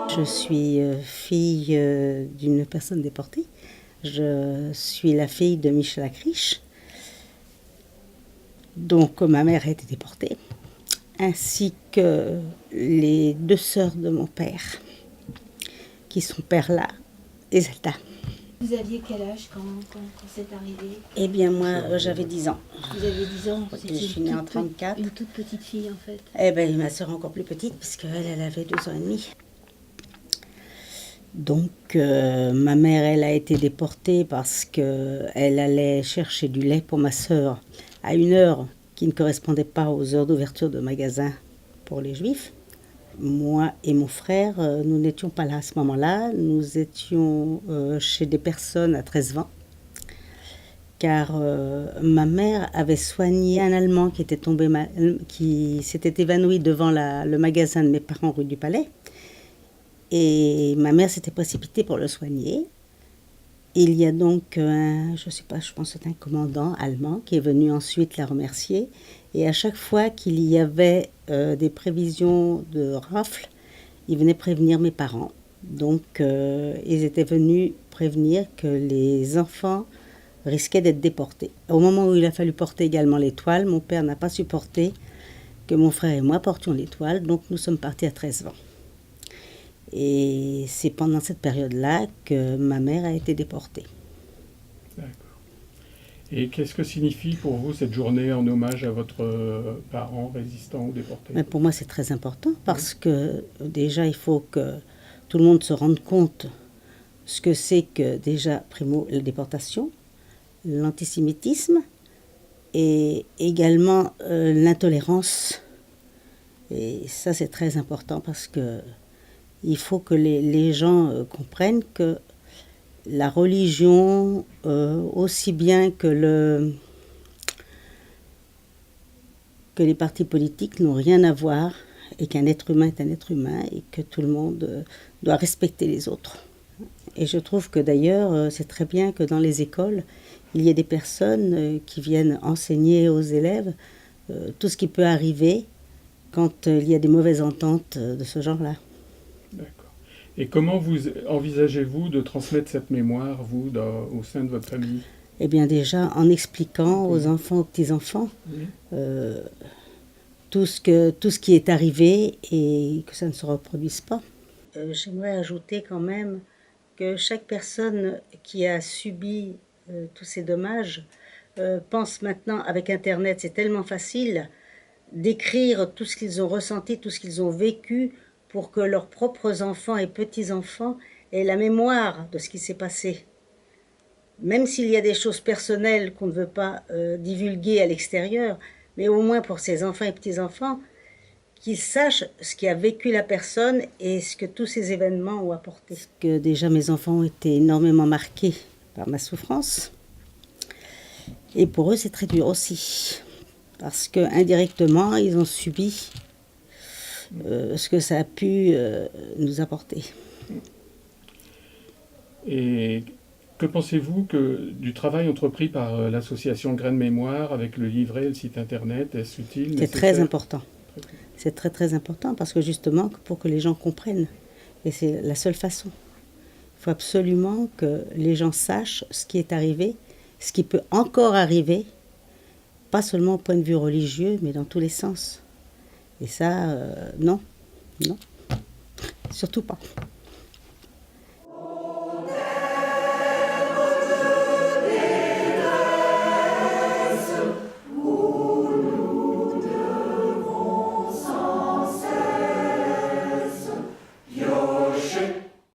Je suis fille d'une personne déportée. Je suis la fille de Michel Acriche. Donc ma mère a été déportée, ainsi que les deux sœurs de mon père, qui sont Perla et Zelda. Vous aviez quel âge quand c'est arrivé? Eh bien moi j'avais 10 ans. Vous aviez 10 ans, Je suis née en 34. Une toute petite fille en fait. Eh bien ma sœur encore plus petite, puisqu'elle avait 2 ans et demi. Donc ma mère, elle a été déportée parce qu'elle allait chercher du lait pour ma sœur à une heure qui ne correspondait pas aux heures d'ouverture de magasin pour les Juifs. Moi et mon frère, nous n'étions pas là à ce moment-là. Nous étions chez des personnes à Trèsevant, car ma mère avait soigné un Allemand qui était tombé qui s'était évanoui devant le magasin de mes parents rue du Palais. Et ma mère s'était précipitée pour le soigner. Il y a donc je pense que c'est un commandant allemand qui est venu ensuite la remercier. Et à chaque fois qu'il y avait des prévisions de rafles, il venait prévenir mes parents. Donc ils étaient venus prévenir que les enfants risquaient d'être déportés. Au moment où il a fallu porter également l'étoile, mon père n'a pas supporté que mon frère et moi portions l'étoile, donc nous sommes partis à Trèsevant. Et c'est pendant cette période-là que ma mère a été déportée. D'accord. Et qu'est-ce que signifie pour vous cette journée en hommage à votre parent résistant ou déporté? Mais pour moi, c'est très important parce que déjà, il faut que tout le monde se rende compte ce que c'est que déjà, primo, la déportation, l'antisémitisme et également l'intolérance. Et ça, c'est très important parce que il faut que les gens comprennent que la religion, aussi bien que les partis politiques n'ont rien à voir et qu'un être humain est un être humain et que tout le monde doit respecter les autres. Et je trouve que d'ailleurs, c'est très bien que dans les écoles, il y ait des personnes qui viennent enseigner aux élèves tout ce qui peut arriver quand il y a des mauvaises ententes de ce genre-là. D'accord. Et comment vous envisagez-vous de transmettre cette mémoire, vous, au sein de votre famille? Eh bien déjà, en expliquant aux enfants, aux petits-enfants, tout ce qui est arrivé et que ça ne se reproduise pas. J'aimerais ajouter quand même que chaque personne qui a subi tous ces dommages pense maintenant, avec Internet, c'est tellement facile d'écrire tout ce qu'ils ont ressenti, tout ce qu'ils ont vécu, pour que leurs propres enfants et petits-enfants aient la mémoire de ce qui s'est passé. Même s'il y a des choses personnelles qu'on ne veut pas divulguer à l'extérieur, mais au moins pour ces enfants et petits-enfants, qu'ils sachent ce qu'a vécu la personne et ce que tous ces événements ont apporté. Parce que déjà mes enfants ont été énormément marqués par ma souffrance. Et pour eux, c'est très dur aussi. Parce qu'indirectement, ils ont subi ce que ça a pu nous apporter. Et que pensez-vous du travail entrepris par l'association Graines Mémoire avec le livret et le site internet? Est-ce utile? C'est très important. C'est très très important parce que justement, pour que les gens comprennent. Et c'est la seule façon. Il faut absolument que les gens sachent ce qui est arrivé, ce qui peut encore arriver, pas seulement au point de vue religieux, mais dans tous les sens. Et ça, non, surtout pas.